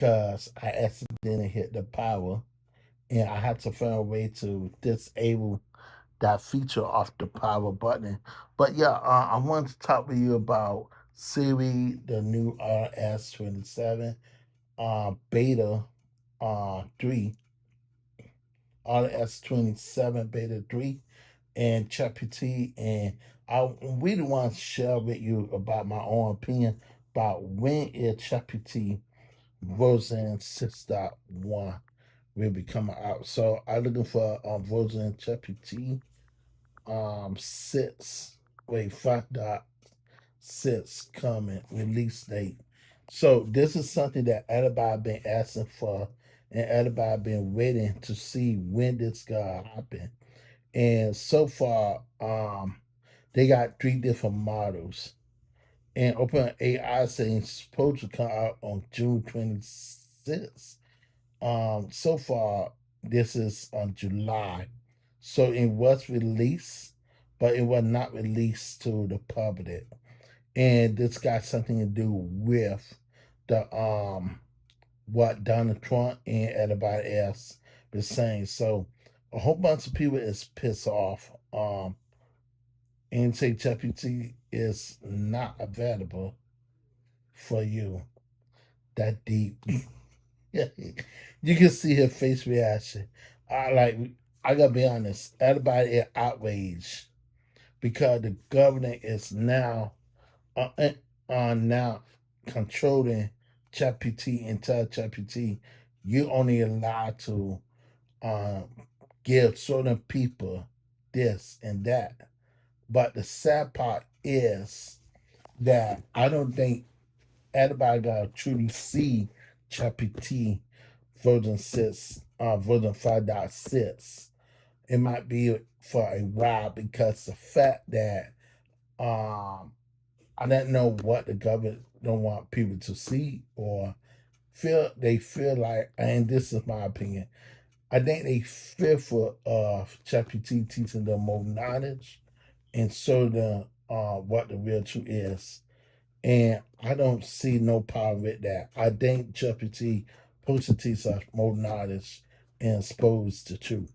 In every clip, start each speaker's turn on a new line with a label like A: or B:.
A: because I accidentally hit the power and I had to find a way to disable that feature off the power button. But yeah, I wanted to talk with you about Siri, the new RS27 beta 3, RS27 beta 3, and ChatGPT. And I really want to share with you about my own opinion about when is ChatGPT version 6.1 will be coming out. So I'm looking for version ChatGPT 6, wait, 5.6 coming release date. So this is something that everybody been asking for, and everybody been waiting to see when this gonna happen. And so far, they got 3 different models. And OpenAI saying it's supposed to come out on June 26th. So far, this is on July. So it was released, but it was not released to the public. And this got something to do with the what Donald Trump and everybody else was saying. So a whole bunch of people is pissed off. And say ChatGPT is not available for you. That deep. You can see her face reaction. I like. I gotta be honest. Everybody is outraged because the government is now controlling ChatGPT and tell ChatGPT you only allowed to um, give certain people this and that. But the sad part is that I don't think everybody gotta truly see ChatGPT version 6, version 5.6. It might be for a while because the fact that um I don't know what the government don't want people to see or feel like, and this is my opinion. I think they fearful of ChatGPT teaching them more knowledge and show them what the real truth is. And I don't see no problem with that. I think ChatGPT supposed to teach us more knowledge and expose the truth.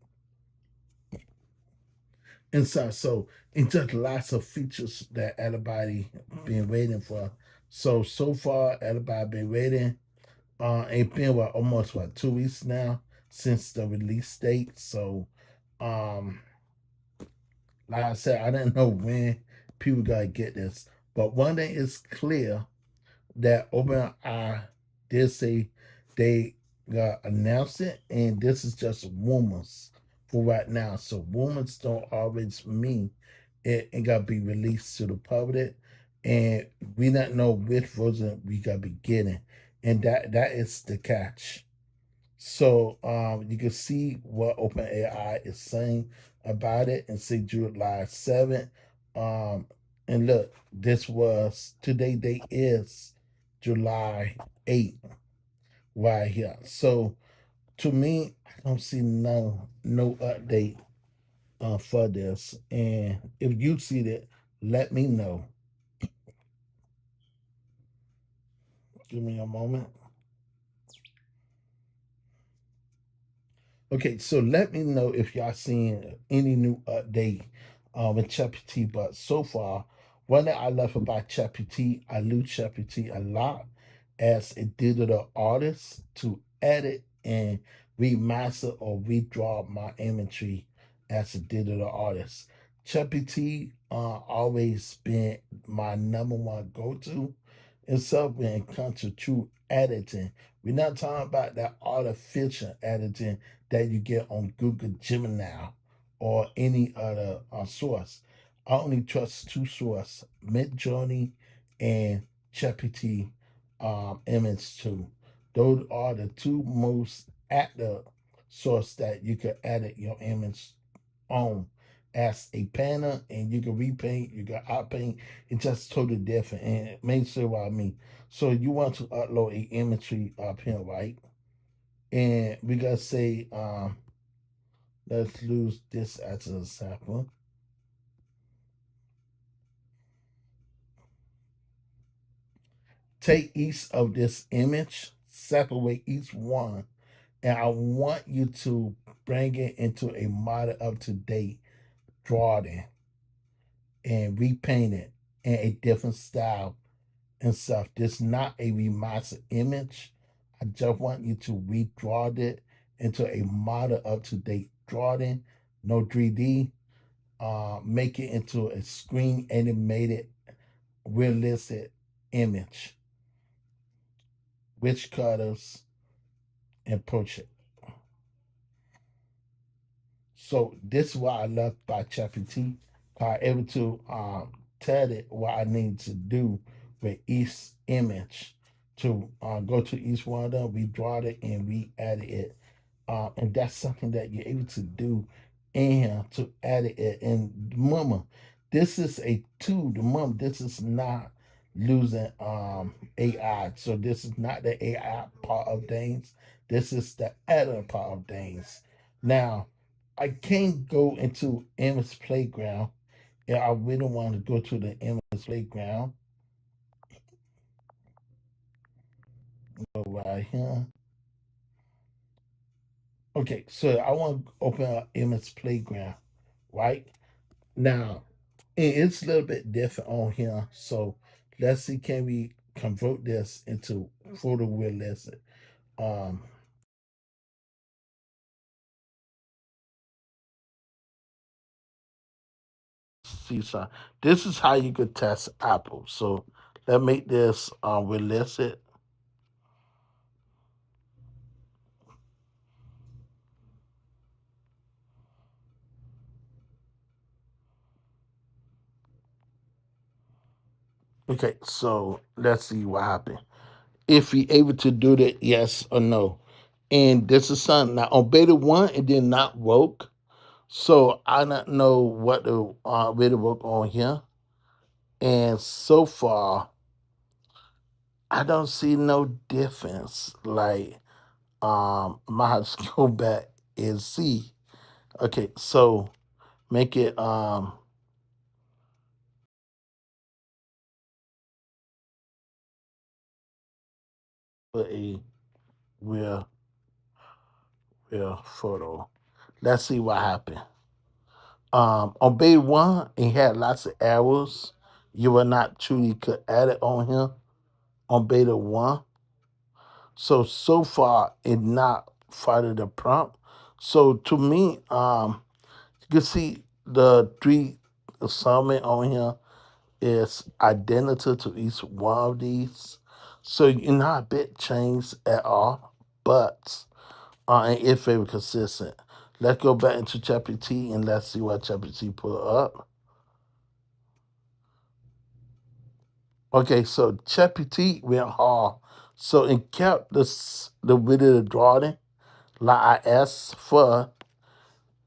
A: And and just lots of features that everybody been waiting for. So far everybody been waiting. It been almost 2 weeks now since the release date. So um like I said, I didn't know when people gotta get this. But one thing is clear that OpenAI did say they got announced it, and this is just rumors for right now. So rumors don't always mean it got to be released to the public, and we don't know which version we got to be getting, and that is the catch. So you can see what OpenAI is saying about it and see July 7th. Um, and look, this was today date is July 8th right here. So to me, I don't see no update for this. And if you see that, let me know. Give me a moment. Okay, so let me know if y'all seeing any new update with ChatGPT. But so far, one that I love about ChatGPT, I lose ChatGPT a lot as a digital artist to edit and remaster or redraw my imagery as a digital artist. ChatGPT always been my number one go-to. And so when it comes to true editing, we're not talking about that artificial editing that you get on Google Gemini or any other source. I only trust two sources, Midjourney and ChatGPT Image 2. Those are the two most active source that you can edit your image on as a painter, and you can repaint, you can outpaint. It's just totally different, and it makes sure what I mean. So you want to upload a imagery up here, right? And we gotta say, let's use this as an example. Take each of this image, separate each one, and I want you to bring it into a modern up to date drawing and repaint it in a different style and stuff. This is not a remastered image. I just want you to redraw it into a modern up to date drawing, no 3D. Make it into a screen animated, realistic image, which colors and portrait. So this is what I love by ChatGPT. I able to tell it what I need to do with each image to go to each one of them, redraw it, and re-edit it. And that's something that you're able to do in here to edit it. And remember, this is a tool. Remember, this is not losing AI. So this is not the AI part of things. This is the editor part of things. Now, I can't go into Emma's playground. Yeah, I really want to go to the Emma's playground. Go right here. Okay, so I want to open up Emma's playground, right? Now, it's a little bit different on here. So let's see, can we convert this into photorealistic? Um, see, so this is how you could test Apple. So let's make this realistic. Okay, so let's see what happened. If you able to do that, yes or no. And this is something now on beta one, it did not work. So I don't know what to beta work on here. And so far, I don't see no difference. Like, might have to go back and see. Okay, so make it a real real photo. Let's see what happened. On beta one, it had lots of arrows. You were not truly could edit on here on beta one. So far it not followed the prompt. So to me, you can see the three assignment on here is identical to each one of these. So you're not a bit changed at all, but and it's very consistent. Let's go back into ChatGPT and let's see what ChatGPT put up. Okay, so ChatGPT went hard. So it kept the video drawing like I asked for,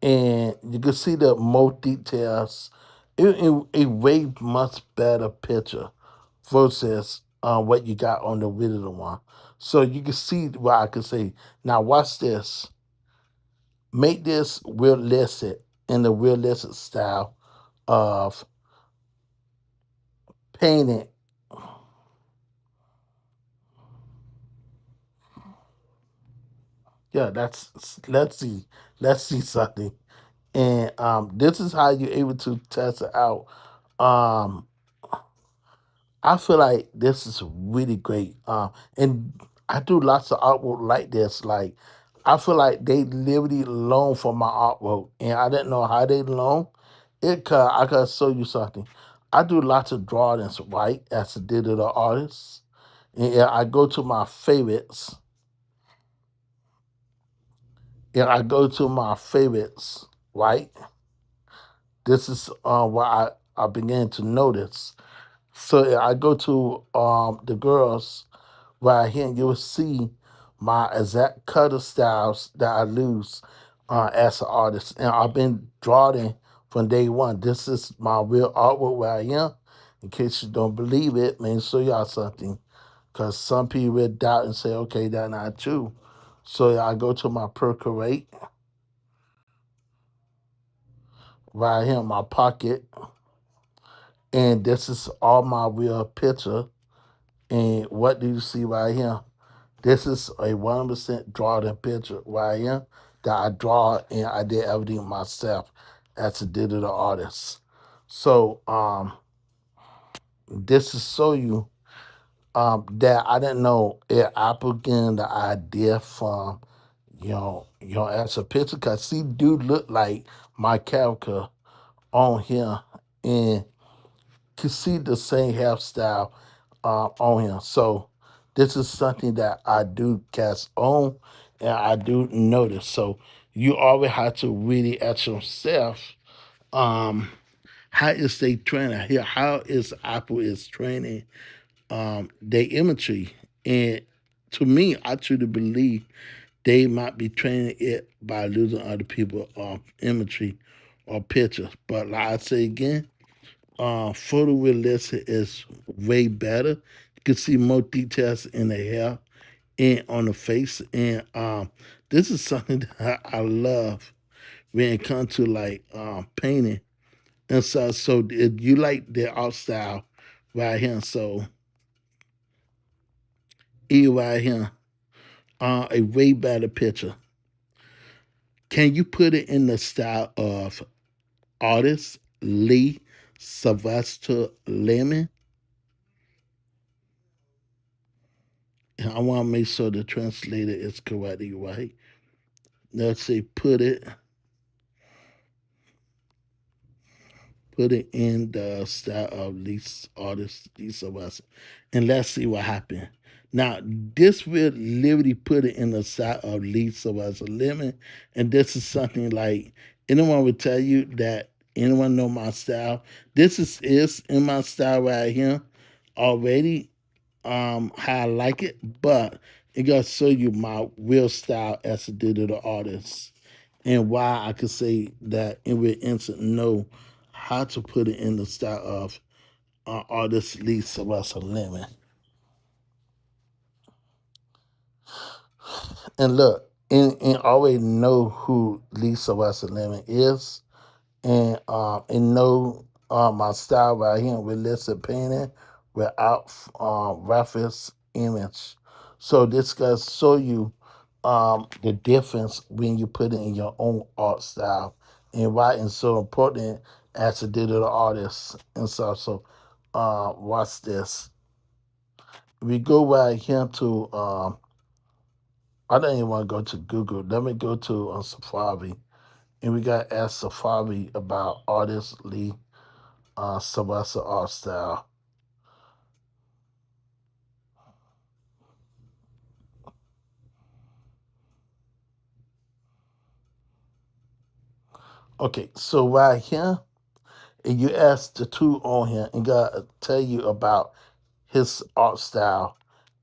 A: and you can see the more details. It way much better picture versus what you got on the original one. So you can see what I can say. Now watch this. Make this realistic in the realistic style of painting. Yeah, that's let's see something. And this is how you're able to test it out. Um, I feel like this is really great. And I do lots of artwork like this. Like, I feel like they literally loan for my artwork, and I didn't know how they loan. I could show you something. I do lots of drawings, right, as a digital artist. And yeah, I go to my favorites. And I go to my favorites, right? This is what I began to notice. So yeah, I go to the girls right here, and you will see my exact color styles that I use as an artist. And I've been drawing from day one. This is my real artwork where I am. In case you don't believe it, let me show y'all something. Because some people will doubt and say, okay, that's not true. So yeah, I go to my Percorate right here in my pocket. And this is all my real picture. And what do you see right here? This is a 100% draw the picture right here that I draw and I did everything myself as a digital artist. So this is show you that I didn't know if Apple getting the idea from as a picture because he do look like my character on here and can see the same hairstyle on him. So this is something that I do cast on and I do notice. So you always have to really ask yourself, um, how is they training here? How is Apple is training their imagery? And to me, I truly believe they might be training it by losing other people imagery or pictures. But like I say again, photorealistic is way better. You can see more details in the hair and on the face. And this is something that I love when it comes to like painting. And so if you like the art style right here, so right here, a way better picture. Can you put it in the style of artist Lee Sylvester Lemon? And I want to make sure the translator is correctly right. Let's say put it in the style of these artists, these of us, and let's see what happened. Now, this will literally put it in the style of least of us lemon, and this is something like anyone would tell you that anyone know my style. This is in my style right here already, how I like it, but it gotta show you my real style as a digital artist and why I could say that in real instant know how to put it in the style of artist Lisa Russell Lemon. And look, and always know who Lisa Russell Lemon is, and know my style right here with listed painting without reference image. So this gonna show you the difference when you put it in your own art style and why it's so important as a digital artist and stuff. So watch this. We go right here to I don't even want to go to Google. Let me go to Safari. And we got to ask Safari about artist Lee Sylvester art style. Okay, so right here, and you ask the two on here and got to tell you about his art style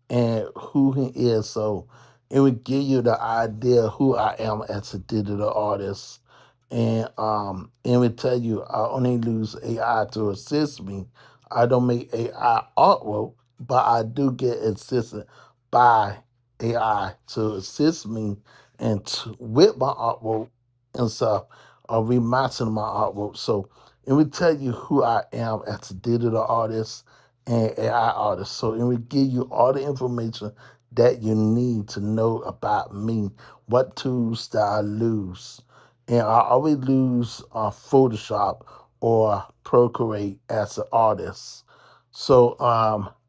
A: and who he is. So it would give you the idea who I am as a digital artist. And it would tell you I only use AI to assist me. I don't make AI artwork, but I do get assisted by AI to assist me and with my artwork and stuff, or remastering my artwork. So it would tell you who I am as a digital artist and AI artists. So it will give you all the information that you need to know about me, what tools that I use. And I always use Photoshop or Procreate as an artist. So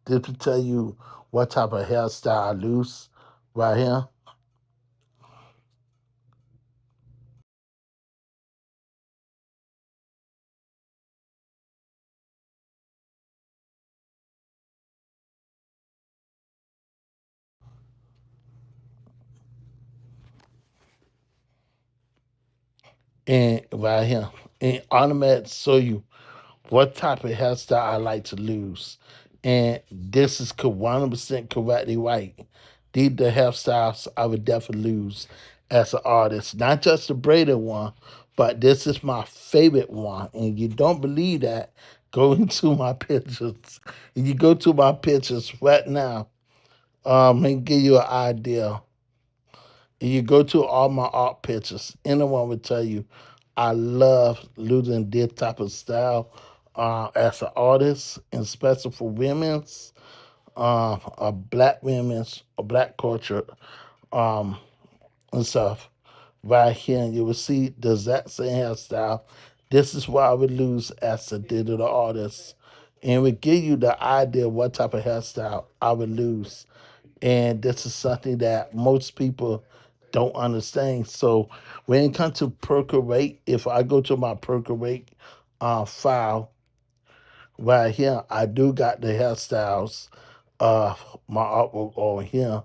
A: this will tell you what type of hairstyle I use right here. And right here. And automatic show you what type of hairstyle I like to lose. And this is 100% correctly right. These the hairstyles I would definitely lose as an artist. Not just the braided one, but this is my favorite one. And you don't believe that, go into my pictures. If you go to my pictures right now, and give you an idea. If you go to all my art pictures, anyone would tell you I love losing this type of style as an artist, and especially for women's. black women's or black culture um and stuff right here, and you will see the exact same hairstyle. This is why I would lose as a digital artist, and it would give you the idea of what type of hairstyle I would lose. And this is something that most people don't understand. So when it comes to percolate, if I go to my percolate file right here, I do got the hairstyles of my artwork over here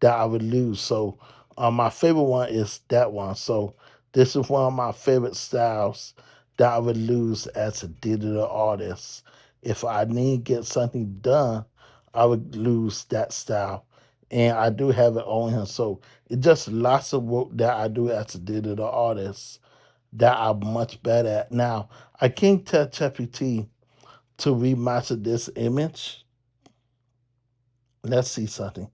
A: that I would lose. So my favorite one is that one. So this is one of my favorite styles that I would lose as a digital artist. If I need to get something done, I would lose that style. And I do have it on here. So it's just lots of work that I do as a digital artist that I'm much better at. Now, I can't tell ChatGPT to remaster this image. Let's see something.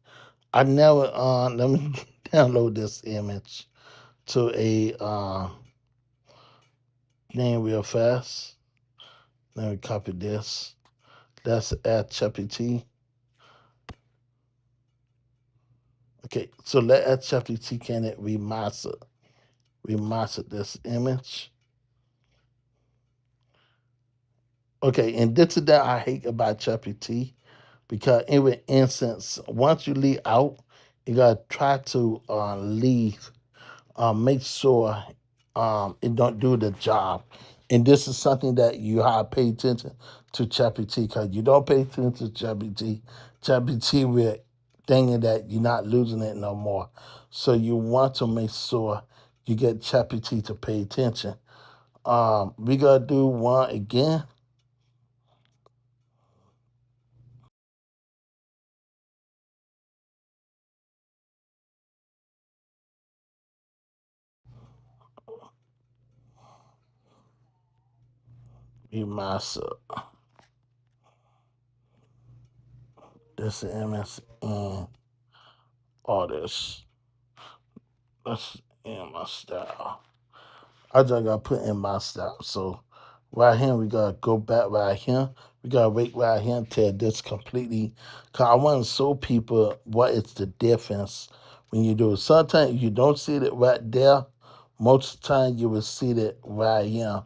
A: I never let me download this image to a thing real fast. Let me copy this. Let's add ChatGPT. Okay, so let add ChatGPT can it remaster this image. Okay, and this is that I hate about ChatGPT because in instance, once you leave out, you gotta try to leave make sure it don't do the job. And this is something that you have to pay attention to ChatGPT because you don't pay attention to ChatGPT, ChatGPT will thinking that you're not losing it no more. So you want to make sure you get ChatGPT to pay attention. We gotta do one again. We must this image and artist. That's in my style. I just gotta put in my style. So right here we gotta go back right here. We gotta wait right here until this completely. Cause I want to show people what is the difference when you do it. Sometimes you don't see it right there. Most of the time you will see it right here.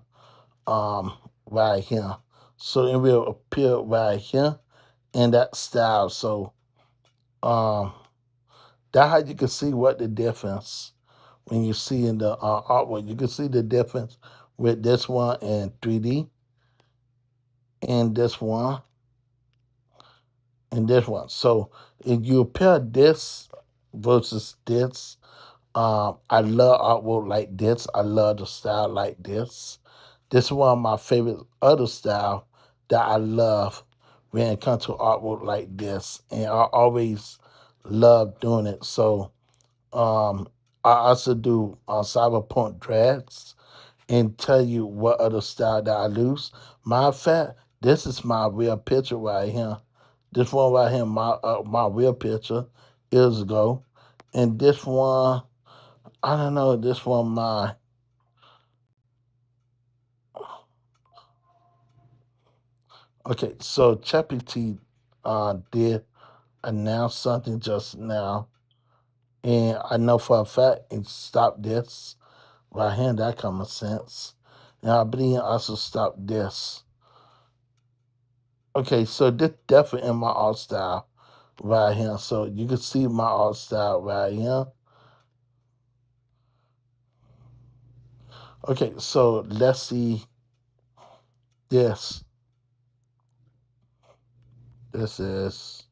A: Um, right here. So it will appear right here in that style. So um, that's how you can see what the difference when you see in the artwork. You can see the difference with this one in 3D and this one and this one. So if you pair this versus this, I love artwork like this. I love the style like this. This is one of my favorite other style that I love when it comes to artwork like this. And I always love doing it. So I also do cyberpunk drags and tell you what other style that I lose. Matter of fact, this is my real picture right here. This one right here, my real picture years ago, and this one, I don't know. This one, my okay. So ChatGPT did announce something just now, and I know for a fact it stopped this right here. That common sense, and I believe it also stopped this. Okay, so this definitely in my art style right here. So you can see my art style right here. Okay, so let's see this. This is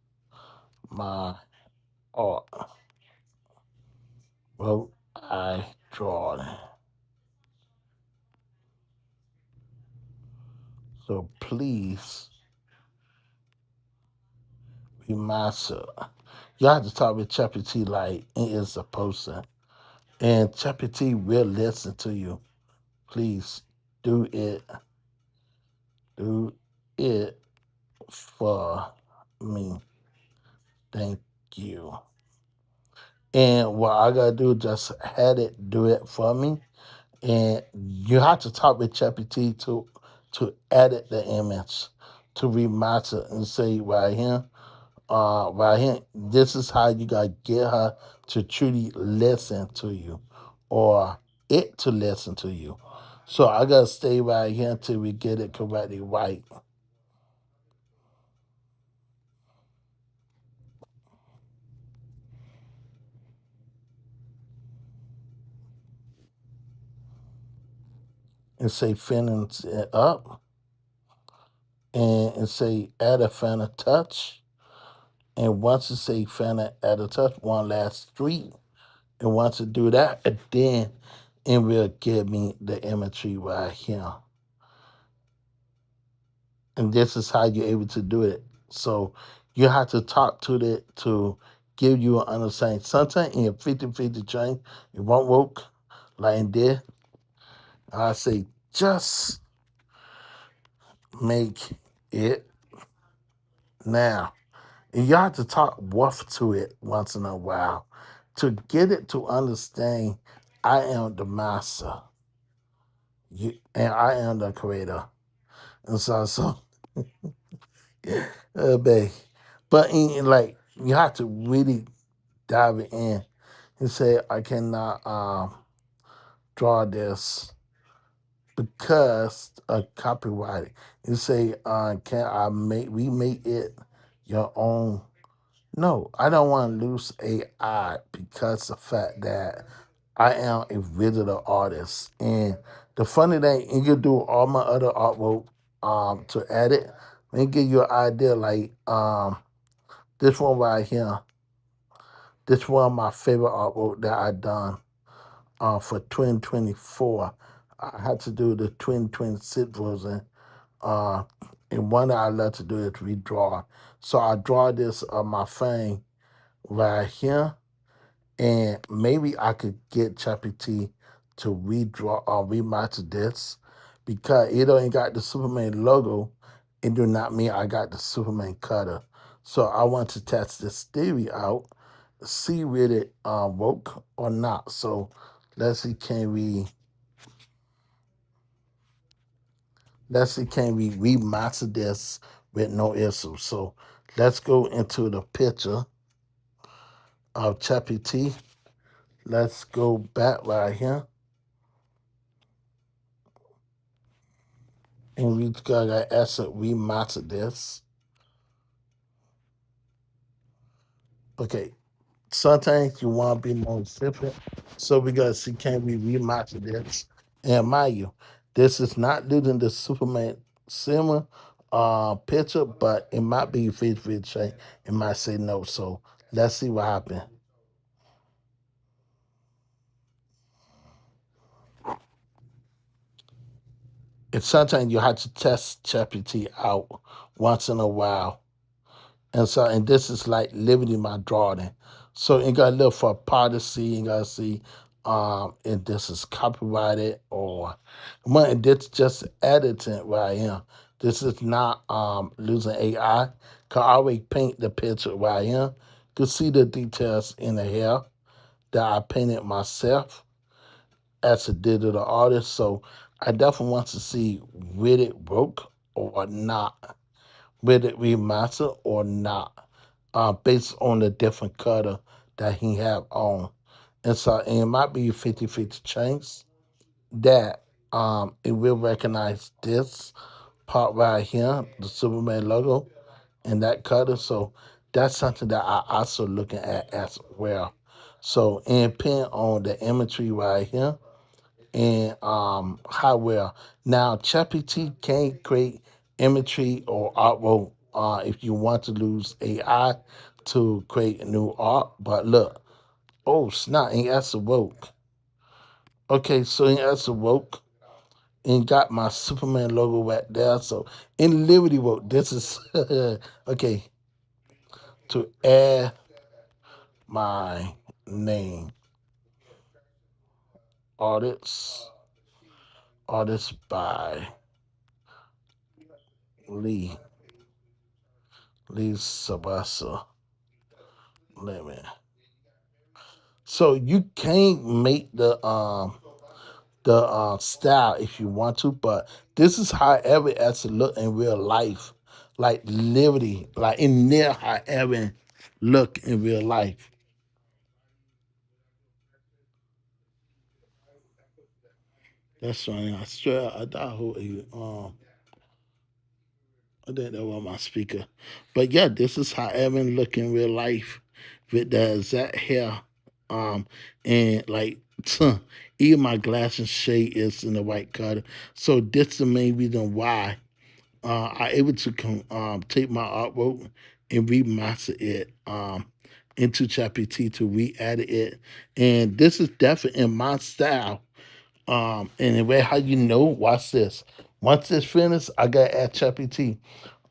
A: my art. Well, I draw it. So please be myself. You have to talk with ChatGPT like it is a person. And ChatGPT will listen to you. Please do it. Do it for me. Thank you. And what I gotta do just had it do it for me. And you have to talk with ChatGPT to edit the image, to remaster and say right here. right here, this is how you gotta get her to truly listen to you, or it to listen to you. So I gotta stay right here until we get it correctly right. And say finish it up, and say add a fan of touch. And once it say fan of add a touch, one last street. And once it do that, and then it will give me the imagery right here. And this is how you're able to do it. So you have to talk to it to give you an understanding. Sometimes in a 50-50 change, it won't work like in there. I say just make it now. And you have to talk rough to it once in a while to get it to understand I am the master, and I am the creator. And so babe. But like you have to really dive in and say I cannot draw this because of copyright. You say can I make remake it your own? No, I don't want to lose AI because of the fact that I am a visual artist. And the funny thing, you can do all my other artwork to edit. Let me give you an idea like this one right here. This one of my favorite artwork that I done for 2024. I had to do the 2026 version. Uh, and one that I love to do is redraw. So I draw this on my thing right here, and maybe I could get ChatGPT to redraw or remaster this because it ain't got the Superman logo. It do not mean I got the Superman cutter. So I want to test this theory out, see whether it work or not. So let's see, can we remaster this with no issue? So let's go into the picture of ChatGPT. Let's go back right here. And we gotta asset remaster this. Okay, sometimes you want to be more different, so we gotta see can we remaster this. And mind you, this is not using the Superman cinema picture, but it might be 50 change. It might say no. So let's see what happens. And sometimes you have to test ChatGPT out once in a while. And this is like limiting my drawing. So you gotta look for policy, you gotta see if this is copyrighted or when this just editing where I am. This is not using AI. Cause I always paint the picture where I am. You can see the details in the hair that I painted myself as a digital artist. So I definitely want to see will it work or not, will it remaster or not, based on the different cutter that he have on. And it might be 50-50 chance that it will recognize this part right here, the Superman logo, and that cutter. So that's something that I also looking at as well. So and depend on the imagery right here and how well. Now, ChatGPT can create imagery or artwork if you want to use AI to create new art. But look, oh snap, ain't that's a woke. Okay, so ain't that's a woke and got my Superman logo right there. So in Liberty Woke, this is okay to add my name, artists, artist by Lee, Lee Sabasa. Lemon. So you can't make the style if you want to, but this is however it has to look in real life. like literally, like in near how Evan look in real life. That's funny. I swear, I thought I think that was my speaker. But yeah, this is how Evan look in real life with the exact hair. Um, and like even my glasses shade is in the white color. So this is the main reason why I able to take my artwork and remaster it into ChatGPT to re-edit it. And this is definitely in my style. And the way how you know, watch this. Once it's finished, I gotta add ChatGPT.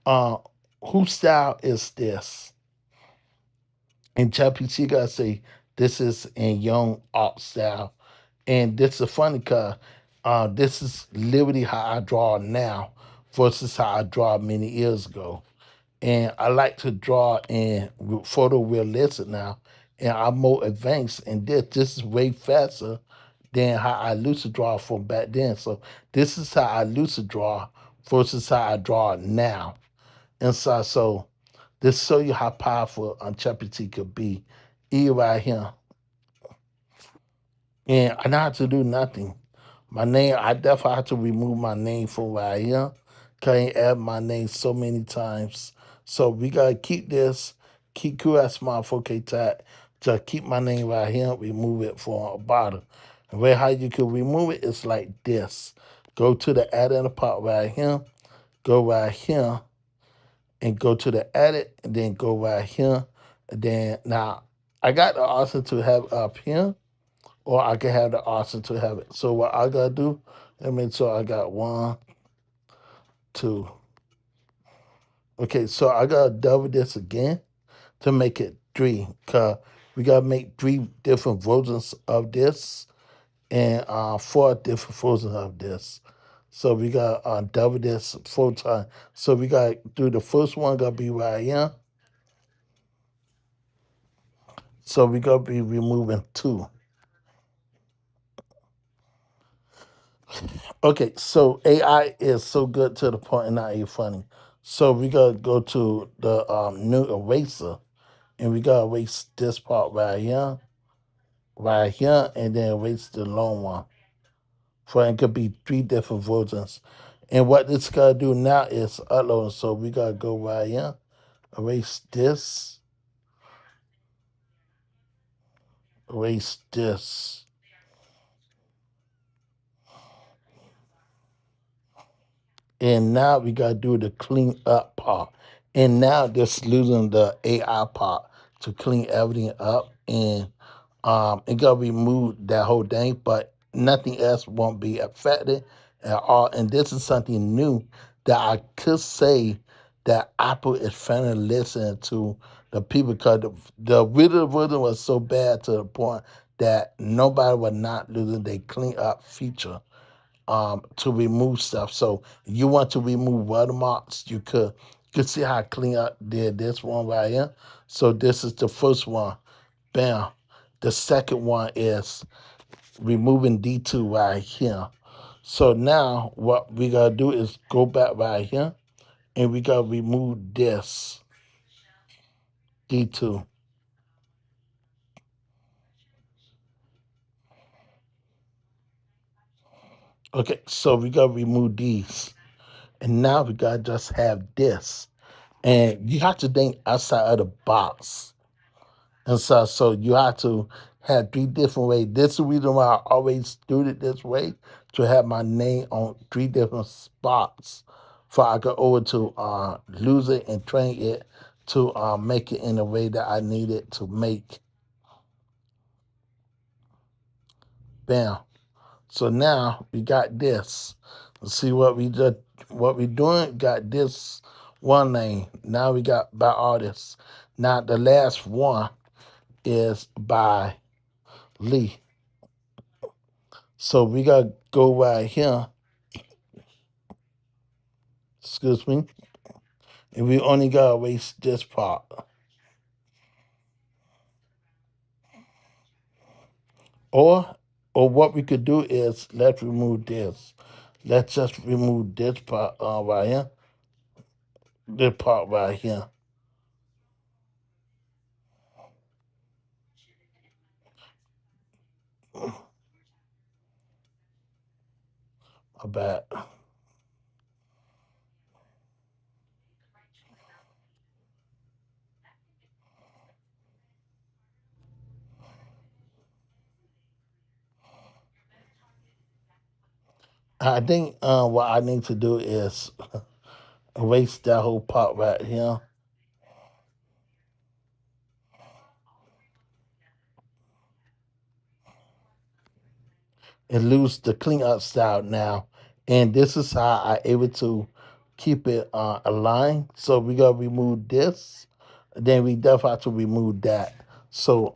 A: Uh, whose style is this? And ChatGPT gotta say this is in young art style. And this is funny because this is literally how I draw now versus how I draw many years ago. And I like to draw in photorealistic now, and I'm more advanced in this. This is way faster than how I used to draw from back then. So this is how I used to draw versus how I draw now. And so this show you how powerful ChatGPT could be. E right here. And I don't have to do nothing. My name, I definitely have to remove my name from right here. Can't add my name so many times. So we gotta keep this, keep QS Smart 4K tag. Just keep my name right here, remove it from the bottom. The way how you can remove it is like this. Go to the add in the part right here, go right here, and go to the edit, and then go right here. And then now I got the option to have up here or I can have the option to have it. So what I gotta do, let me make sure I got one, two. Okay, so I gotta double this again to make it three. Cause we gotta make three different versions of this and four different versions of this. So we got double this 4 times. So we got to do the first one gotta be right here. So we gotta be removing two. Okay, so AI is so good to the point and not even funny. So we gotta go to the new eraser and we gotta erase this part right here, and then erase the long one. For it could be three different versions. And what this gotta do now is upload. So we gotta go right here, erase this, erase this. And now we gotta do the clean up part. And now just losing the AI part to clean everything up and it gotta remove that whole thing, but nothing else won't be affected at all. And this is something new that I could say that Apple is finally listening to the people because the video version was so bad to the point that nobody was not losing their clean up feature to remove stuff. So you want to remove watermarks, you could see how clean up did this one right here. So this is the first one. Bam. The second one is removing D2 right here. So now what we gotta do is go back right here and we gotta remove this D2. Okay, so we gotta remove these. And now we gotta just have this. And you have to think outside of the box. And so you have to have three different ways. This is the reason why I always do it this way, to have my name on three different spots. For I go over to lose it and train it to make it in the way that I need it to make. Bam. So now we got this. Let's see what we doing. Got this one name. Now we got by artists. Now the last one is by Lee. So we gotta go right here, excuse me, and we only gotta erase this part. Or or what we could do is let's remove this. Let's just remove this part right here. This part right here. My bad. I think what I need to do is erase that whole part right here and lose the clean up style now. And this is how I able to keep it aligned. So we gotta remove this, then we definitely have to remove that. So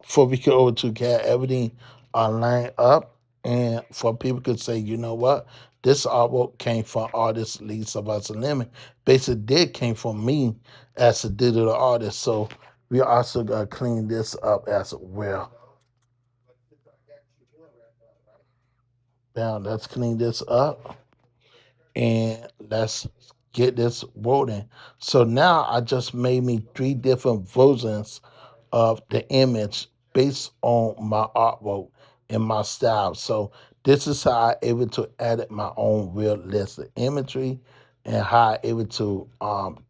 A: for we can over to get everything lined up, and for people could say, you know what, this artwork came from artist Lisa Limit. Basically, did came from me as a digital artist. So we also gotta clean this up as well. Now let's clean this up and let's get this rolling. So now I just made me three different versions of the image based on my artwork and my style. So this is how I able to edit my own realistic imagery and how I able to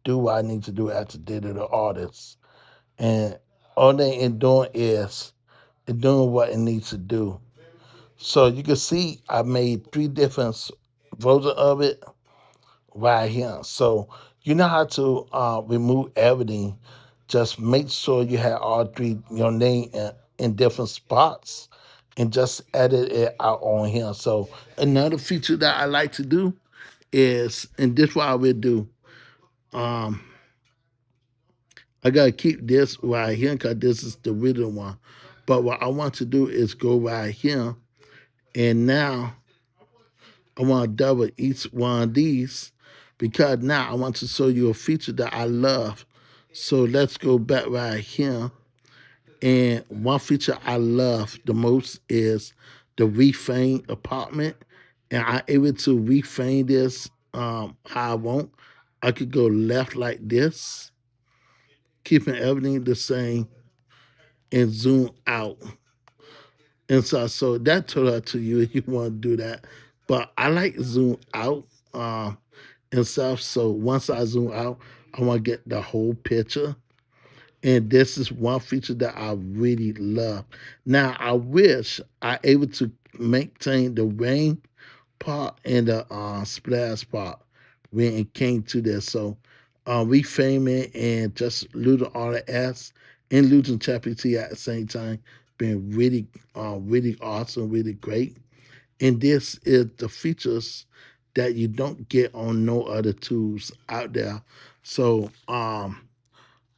A: do what I need to do as a digital artist. And all they in doing is it doing what it needs to do. So you can see I made three different versions of it right here. So you know how to remove everything. Just make sure you have all three your name in different spots and just edit it out on here. So another feature that I like to do is, and this what I will do. Um, I gotta keep this right here because this is the original one. But what I want to do is go right here, and now I want to double each one of these because now I want to show you a feature that I love. So let's go back right here. And one feature I love the most is the reframe apartment. And I'm able to reframe this how I want. I could go left like this, keeping everything the same, and zoom out. And so that told out to you if you want to do that. But I like zoom out. And stuff. So once I zoom out, I want to get the whole picture. And this is one feature that I really love. Now I wish I able to maintain the rain part and the splash part when it came to this. So reframe it and just losing all the S and losing ChatGPT at the same time been really awesome, really great. And this is the features that you don't get on no other tools out there. So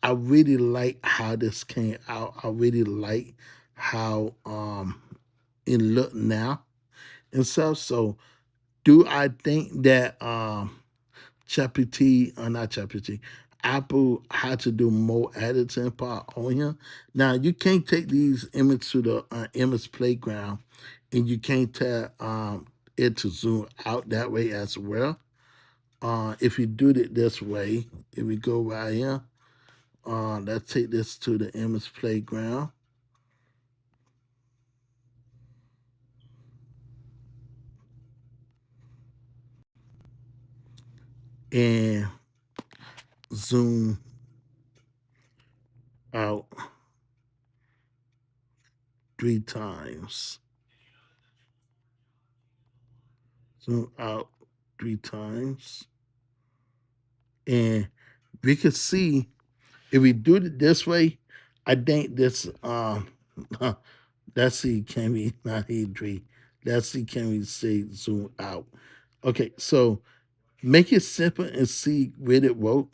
A: I really like how this came out. I really like how it look now and stuff. So do I think that ChatGPT, not ChatGPT, Apple had to do more editing part on here? Now you can't take these images to the image playground, and you can't tell it to zoom out that way as well. If you do it this way, if we go right here, let's take this to the image playground and zoom out three times. Zoom out three times. And we can see if we do it this way, I think this let's see, can we not three? Let's see, can we say zoom out? Okay, so make it simple and see where it work.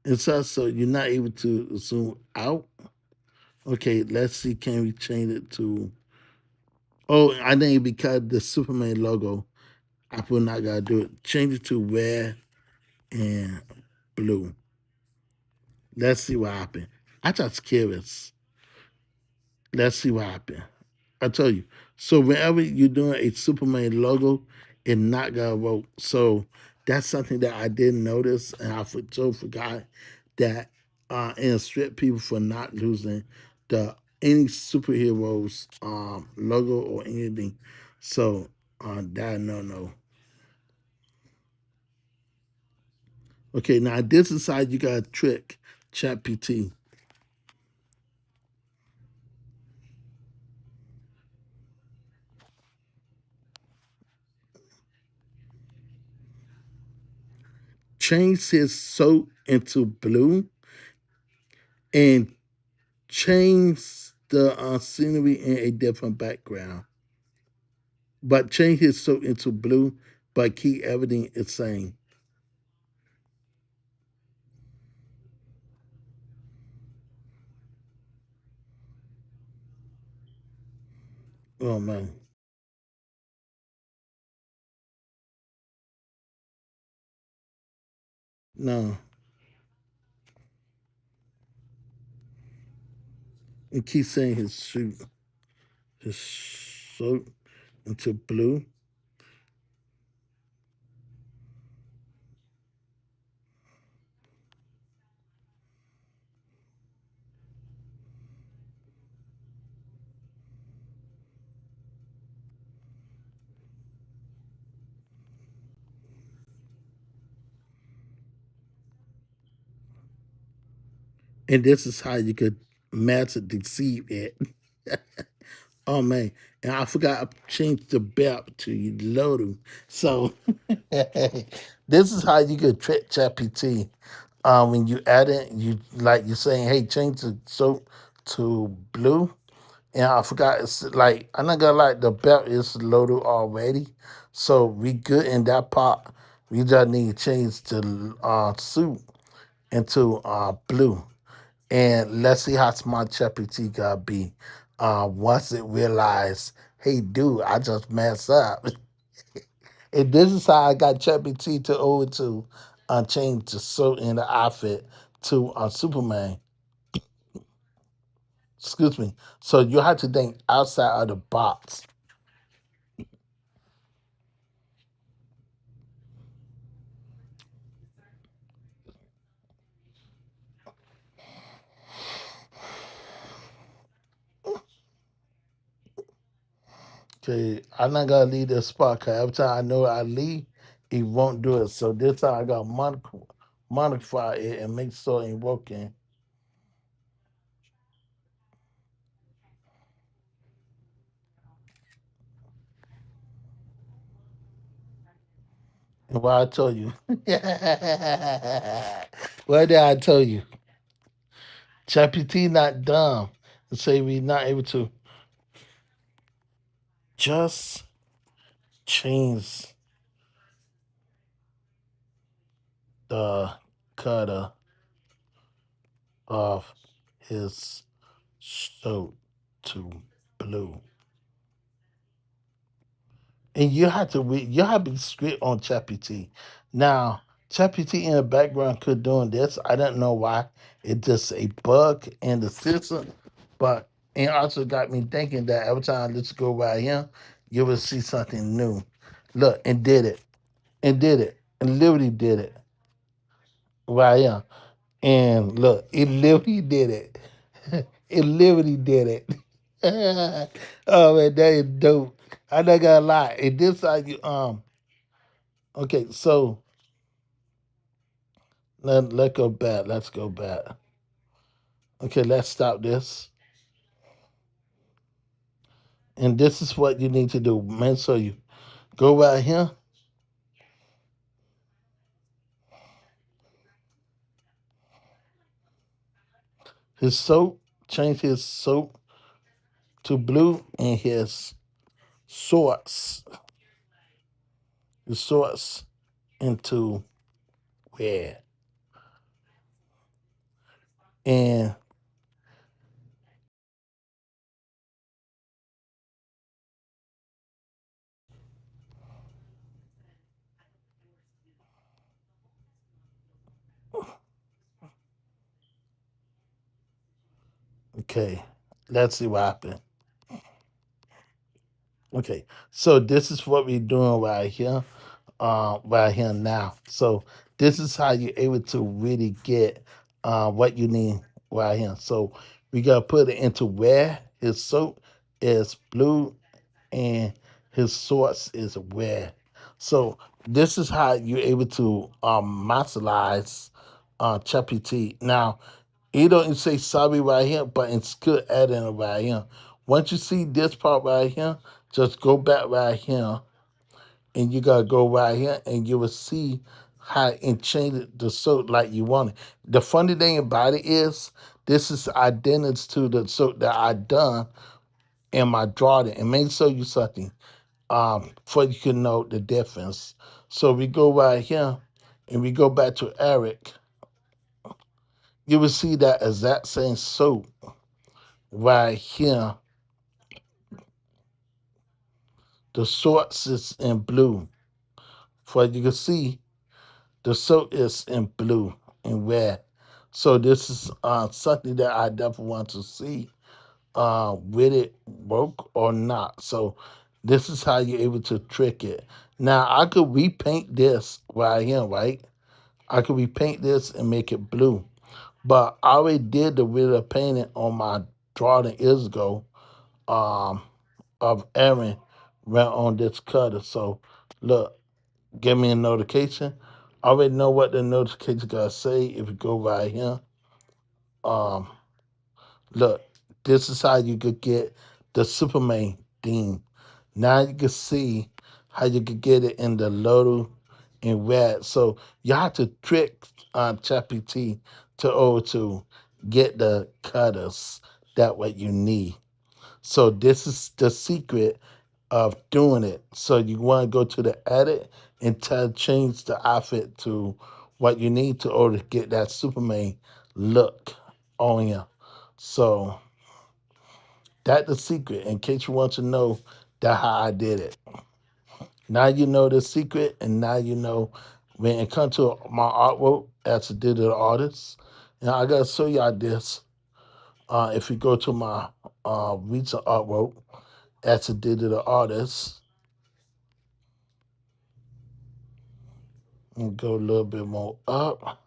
A: And so you're not able to zoom out. Okay, let's see, can we change it to I think because the Superman logo, Apple not gotta do it. Change it to red and blue. Let's see what happened. I just curious. Let's see what happened. I tell you. So whenever you're doing a Superman logo, it not gonna work. So That's something that I didn't notice, and I so forgot that and strict people for not losing the any superheroes logo or anything. So that no. Okay, now this is how you got to trick ChatGPT. Change his soap into blue and change the scenery in a different background. But change his soap into blue, but keep everything the same. Oh man, no. And keep saying his soap into blue. And this is how you could master deceive it. Oh man, and I forgot I changed the belt to Lodu. So this is how you could trick ChatGPT. When you add it, you like you're saying, "Hey, change the soap to blue." And I forgot it's like I'm not gonna lie, the belt is loaded already, so we good in that part. We just need to change the suit into blue. And let's see how smart ChatGPT gotta be. Once it realized, hey, dude, I just messed up. And this is how I got ChatGPT to over to change the suit in the outfit to Superman. Excuse me. So you have to think outside of the box. Okay, I'm not gonna leave this spot because every time I know I leave, it won't do it. So this time I gotta modify it and make sure it's working. And what I told you. What did I tell you? ChatGPT not dumb. And say we not able to just change the color of his shirt to blue. And you have to you have to be strict on ChatGPT. Now, ChatGPT in the background could doing this. I don't know why. It's just a bug in the system, but it also got me thinking that every time let's go right here, you will see something new. Look, and did it, and did it, and literally did it right here. And look, it literally did it. It literally did it. Oh man, that is dope. I'm not gonna lie. And this how you okay, so let go back. Let's go back. Okay, let's stop this. And this is what you need to do. Man, so you go right here, his soap, change his soap to blue and source, his source into red. And okay, let's see what happened. Okay, so this is what we're doing right here. right here now. So this is how you're able to really get what you need right here. So we gotta put it into where his soap is blue and his source is red. So this is how you're able to maximize ChatGPT. Now, you don't say sorry right here, but it's good adding it right here. Once you see this part right here, just go back right here and you gotta go right here and you will see how it changed the soap like you want it. The funny thing about it is this is identical to the soap that I done in my drawing. And may show you something for you can know the difference. So we go right here and we go back to Eric. You will see that exact same soap right here. The shorts is in blue. For you can see the soap is in blue and red. So this is something that I definitely want to see will it work or not. So this is how you're able to trick it. Now I could repaint this right here, right? I could repaint this and make it blue. But I already did the real painting on my drawing years ago um, of Aaron right on this cutter. So look, give me a notification. I already know what the notification gonna say if you go right here. Um, Look, this is how you could get the Superman theme. Now you can see how you could get it in the little in red. So you have to trick ChatGPT to get the cutters that what you need. So this is the secret of doing it. So you want to go to the edit and change the outfit to what you need to order to get that Superman look on you. So that's the secret. In case you want to know that how I did it. Now you know the secret, and now you know when it comes to my artwork as a digital artist. And I gotta show y'all this. If you go to my recent artwork as a digital artist, and go a little bit more up.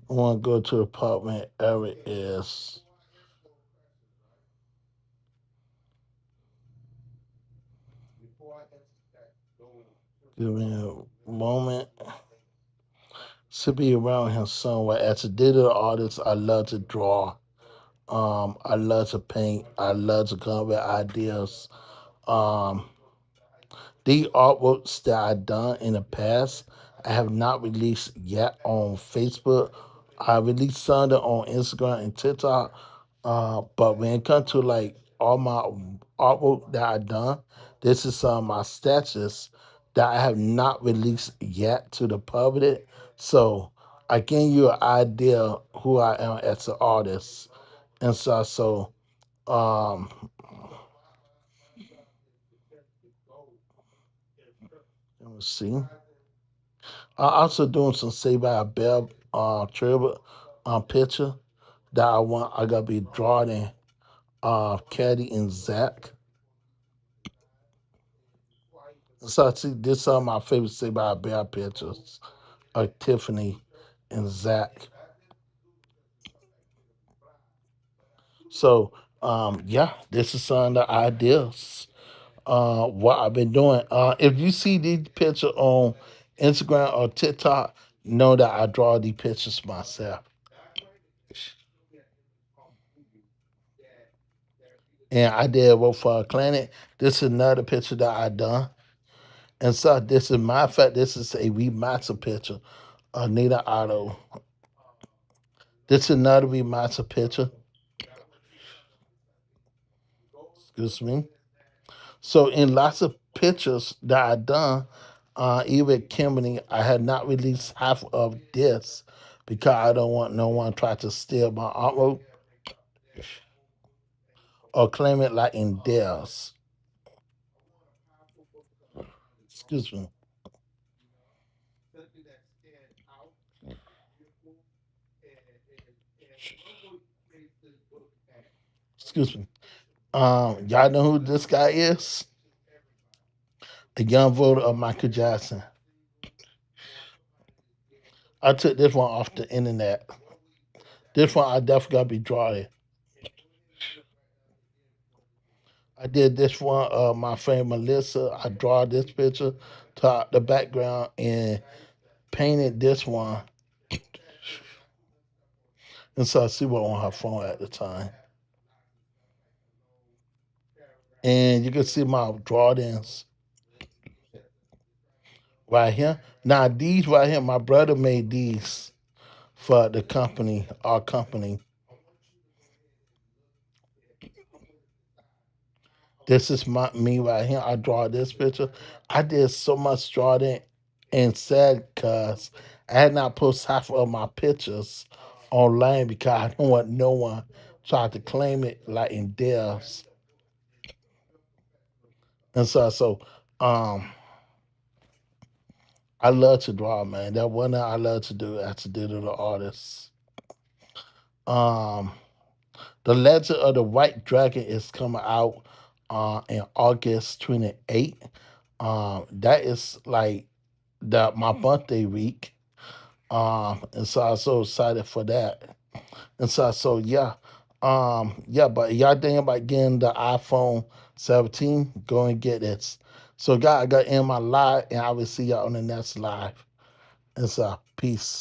A: I want to go to the part where Eric is. Give me a moment. Should be around him somewhere. As a digital artist, I love to draw. I love to paint. I love to come up with ideas. Um, the artworks that I've done in the past, I have not released yet on Facebook. I released some on Instagram and TikTok. But when it comes to like all my artwork that I've done, this is some of my sketches that I have not released yet to the public. So I give you an idea who I am as an artist and so um let me see. I also doing some Say by a Bell tribute picture that I gotta be drawing Caddy and Zach. So I see this some of my favorite Say by a Bell pictures are Tiffany and Zach. So yeah, this is some of the ideas what I've been doing. If you see these pictures on Instagram or TikTok, know that I draw these pictures myself. And I did work for a clinic. This is another picture that I done. And so this is my fact, this is a remaster picture of Nita Otto. This is another remaster picture. Excuse me. So in lots of pictures that I done, even Kimberly, I had not released half of this because I don't want no one try to steal my artwork or claim it like in theirs. Excuse me. Excuse me. Y'all know who this guy is? A young voter of Michael Jackson. I took this one off the internet. This one I definitely gotta be drawing. I did this one. My friend Melissa. I draw this picture to the background and painted this one. And so I see what on her phone at the time. And you can see my drawings right here. Now these right here, my brother made these for the company, our company. This is me right here. I draw this picture. I did so much drawing and sad because I had not posted half of my pictures online because I don't want no one try to claim it like in theirs. And so um I love to draw, man. That one that I love to do as a digital artist. Um The Legend of the White Dragon is coming out in August 28th. That is like my birthday week. And so I'm so excited for that. And so yeah. Yeah, but y'all thinking about getting the iPhone 17, go and get it. So guys, I got in my live and I will see y'all on the next live. And so peace.